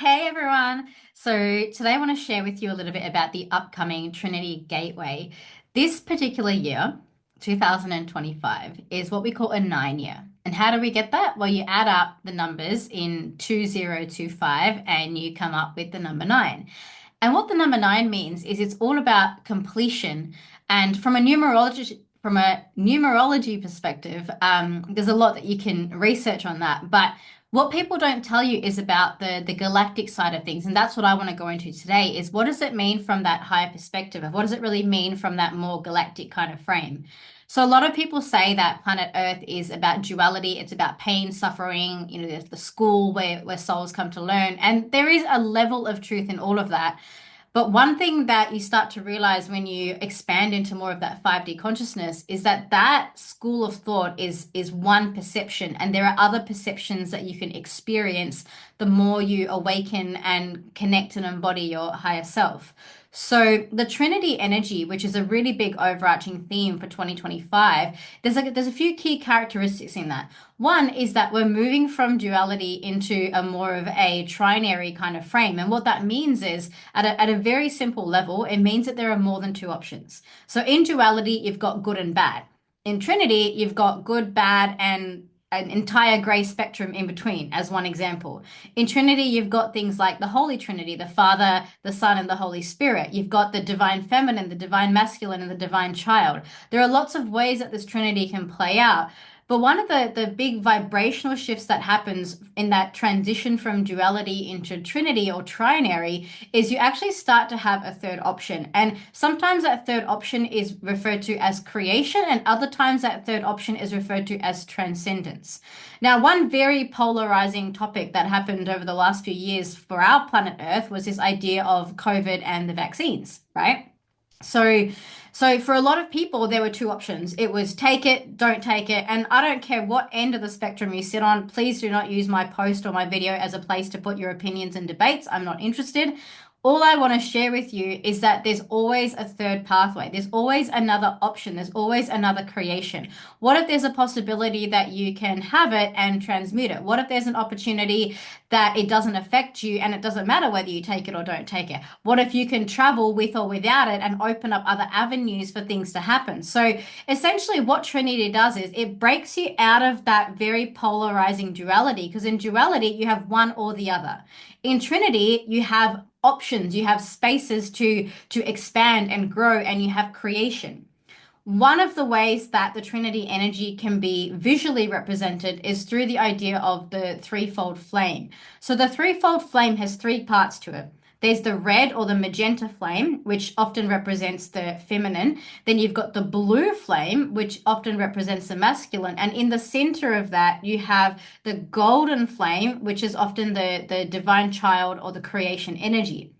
Hey everyone. So today I want to share with you a little bit about the upcoming Trinity Gateway. This particular year, 2025, is what we call a 9 year. And how do we get that? Well, you add up the numbers in 2025 and you come up with the number 9. And what the number 9 means is it's all about completion. And from a numerology perspective, there's a lot that you can research on that. But what people don't tell you is about the galactic side of things, and that's what I want to go into today. Is what does it mean from that higher perspective of what does it really mean from that more galactic kind of frame? So a lot of people say that planet Earth is about duality. It's about pain, suffering. There's the school where souls come to learn, and there is a level of truth in all of that. But one thing that you start to realize when you expand into more of that 5D consciousness is that that school of thought is one perception, and there are other perceptions that you can experience the more you awaken and connect and embody your higher self. So the Trinity energy, which is a really big overarching theme for 2025, there's a few key characteristics in that. One is that we're moving from duality into a more of a trinary kind of frame. And what that means is, at a very simple level, it means that there are more than two options. So in duality, you've got good and bad. In Trinity, you've got good, bad, and an entire gray spectrum in between, as one example. In Trinity, you've got things like the Holy Trinity, the Father, the Son, and the Holy Spirit. You've got the divine feminine, the divine masculine, and the divine child. There are lots of ways that this Trinity can play out. But one of the big vibrational shifts that happens in that transition from duality into Trinity or trinary is you actually start to have a third option. And sometimes that third option is referred to as creation, and other times that third option is referred to as transcendence. Now, one very polarizing topic that happened over the last few years for our planet Earth was this idea of COVID and the vaccines, right? So, so for a lot of people, there were two options. It was take it, don't take it. And I don't care what end of the spectrum you sit on. Please do not use my post or my video as a place to put your opinions and debates. I'm not interested. All I want to share with you is that there's always a third pathway. There's always another option. There's always another creation. What if there's a possibility that you can have it and transmute it? What if there's an opportunity that it doesn't affect you and it doesn't matter whether you take it or don't take it? What if you can travel with or without it and open up other avenues for things to happen? So essentially what Trinity does is it breaks you out of that very polarizing duality, because in duality you have one or the other. In Trinity, you have options, you have spaces to expand and grow, and you have creation. One of the ways that the Trinity energy can be visually represented is through the idea of the threefold flame. So the threefold flame has three parts to it. There's the red or the magenta flame, which often represents the feminine. Then you've got the blue flame, which often represents the masculine. And in the center of that, you have the golden flame, which is often the divine child or the creation energy.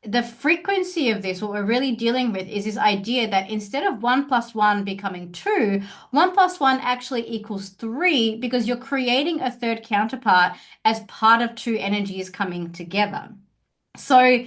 The frequency of this, what we're really dealing with, is this idea that instead of 1 + 1 becoming 2, 1 + 1 actually equals 3, because you're creating a third counterpart as part of two energies coming together. So,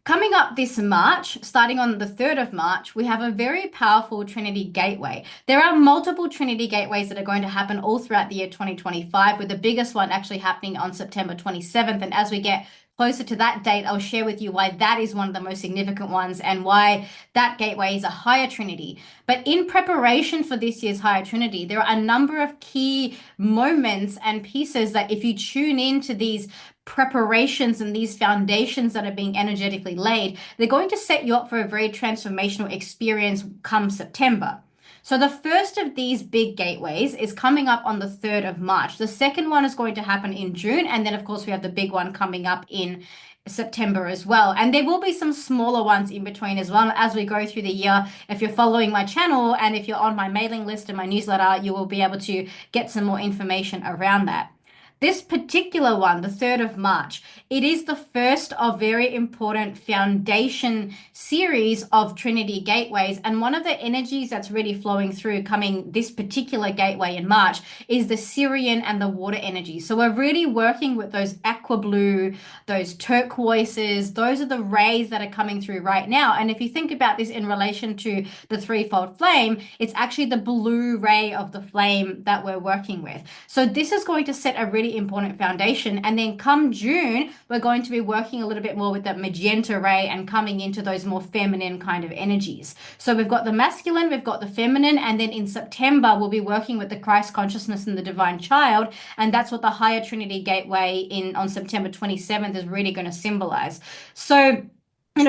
coming up this March, starting on the 3rd of March, we have a very powerful Trinity Gateway. There are multiple Trinity Gateways that are going to happen all throughout the year 2025, with the biggest one actually happening on September 27th. And as we get closer to that date, I'll share with you why that is one of the most significant ones and why that gateway is a higher Trinity. But in preparation for this year's higher Trinity, there are a number of key moments and pieces that if you tune into these preparations and these foundations that are being energetically laid, they're going to set you up for a very transformational experience come September. So the first of these big gateways is coming up on the 3rd of March. The second one is going to happen in June. And then, of course, we have the big one coming up in September as well. And there will be some smaller ones in between as well as we go through the year. If you're following my channel and if you're on my mailing list and my newsletter, you will be able to get some more information around that. This particular one, the 3rd of March, it is the first of very important foundation series of Trinity Gateways. And one of the energies that's really flowing through coming this particular gateway in March is the Syrian and the water energy. So we're really working with those aqua blue, those turquoises. Those are the rays that are coming through right now. And if you think about this in relation to the threefold flame, it's actually the blue ray of the flame that we're working with. So this is going to set a really really important foundation. And then come June, we're going to be working a little bit more with that magenta ray and coming into those more feminine kind of energies. So we've got the masculine, we've got the feminine, and then in September, we'll be working with the Christ consciousness and the divine child. And that's what the higher Trinity Gateway on September 27th is really going to symbolize. So,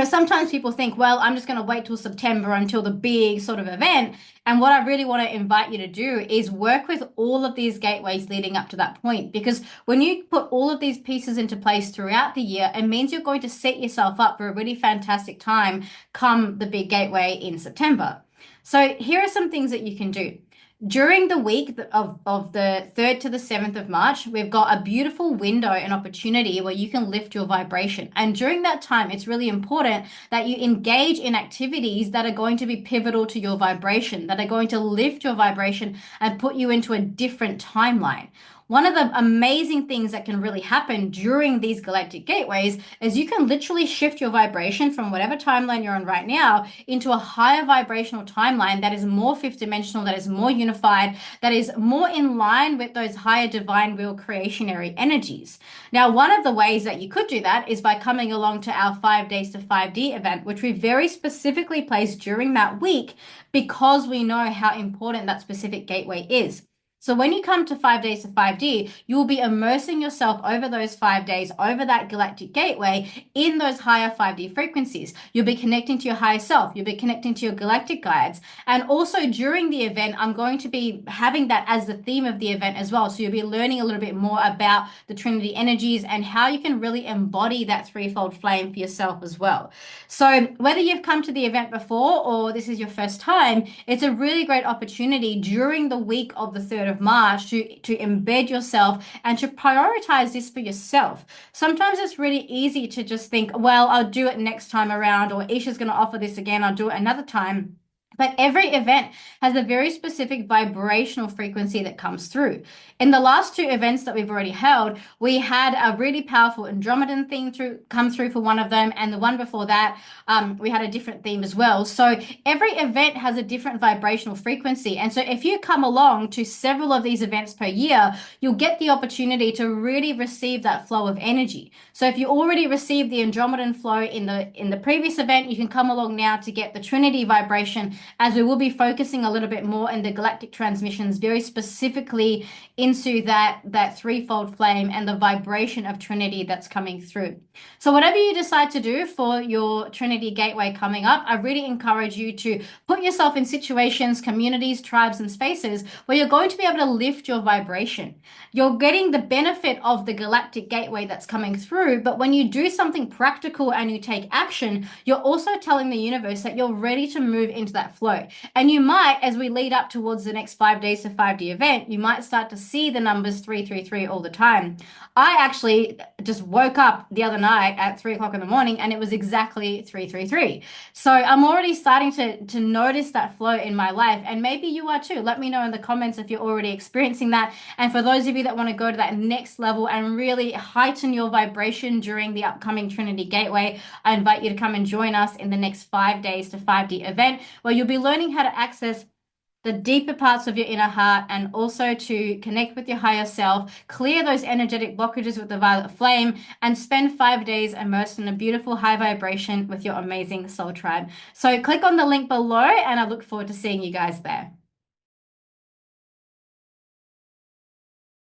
sometimes people think, well, I'm just going to wait till September until the big sort of event. And what I really want to invite you to do is work with all of these gateways leading up to that point. Because when you put all of these pieces into place throughout the year, it means you're going to set yourself up for a really fantastic time come the big gateway in September. So here are some things that you can do. During the week of the 3rd to the 7th of March, we've got a beautiful window and opportunity where you can lift your vibration. And during that time, it's really important that you engage in activities that are going to be pivotal to your vibration, that are going to lift your vibration and put you into a different timeline. One of the amazing things that can really happen during these galactic gateways is you can literally shift your vibration from whatever timeline you're on right now into a higher vibrational timeline that is more fifth dimensional, that is more unified, that is more in line with those higher divine will creationary energies. Now, one of the ways that you could do that is by coming along to our 5 days to 5D event, which we very specifically placed during that week because we know how important that specific gateway is. So when you come to 5 days to 5D, you will be immersing yourself over those 5 days, over that galactic gateway in those higher 5D frequencies. You'll be connecting to your higher self. You'll be connecting to your galactic guides. And also during the event, I'm going to be having that as the theme of the event as well. So you'll be learning a little bit more about the Trinity energies and how you can really embody that threefold flame for yourself as well. So whether you've come to the event before or this is your first time, it's a really great opportunity during the week of the 3rd of March to embed yourself and to prioritize this for yourself. Sometimes it's really easy to just think, well, I'll do it next time around, or Isha's going to offer this again, I'll do it another time. But every event has a very specific vibrational frequency that comes through. In the last 2 events that we've already held, we had a really powerful Andromedan theme come through for one of them, and the one before that, we had a different theme as well. So every event has a different vibrational frequency. And so if you come along to several of these events per year, you'll get the opportunity to really receive that flow of energy. So if you already received the Andromedan flow in the previous event, you can come along now to get the Trinity vibration, as we will be focusing a little bit more in the galactic transmissions, very specifically into that threefold flame and the vibration of Trinity that's coming through. So whatever you decide to do for your Trinity Gateway coming up, I really encourage you to put yourself in situations, communities, tribes, and spaces where you're going to be able to lift your vibration. You're getting the benefit of the Galactic Gateway that's coming through, but when you do something practical and you take action, you're also telling the universe that you're ready to move into that flow. And you might, as we lead up towards the next 5 days to 5D event, you might start to see the numbers 333 all the time. I actually just woke up the other night at 3 o'clock in the morning and it was exactly 333. So I'm already starting to notice that flow in my life, and maybe you are too. Let me know in the comments if you're already experiencing that. And for those of you that want to go to that next level and really heighten your vibration during the upcoming Trinity Gateway, I invite you to come and join us in the next 5 days to 5D event, where you'll be learning how to access the deeper parts of your inner heart and also to connect with your higher self, clear those energetic blockages with the violet flame, and spend 5 days immersed in a beautiful high vibration with your amazing soul tribe. So click on the link below and I look forward to seeing you guys there.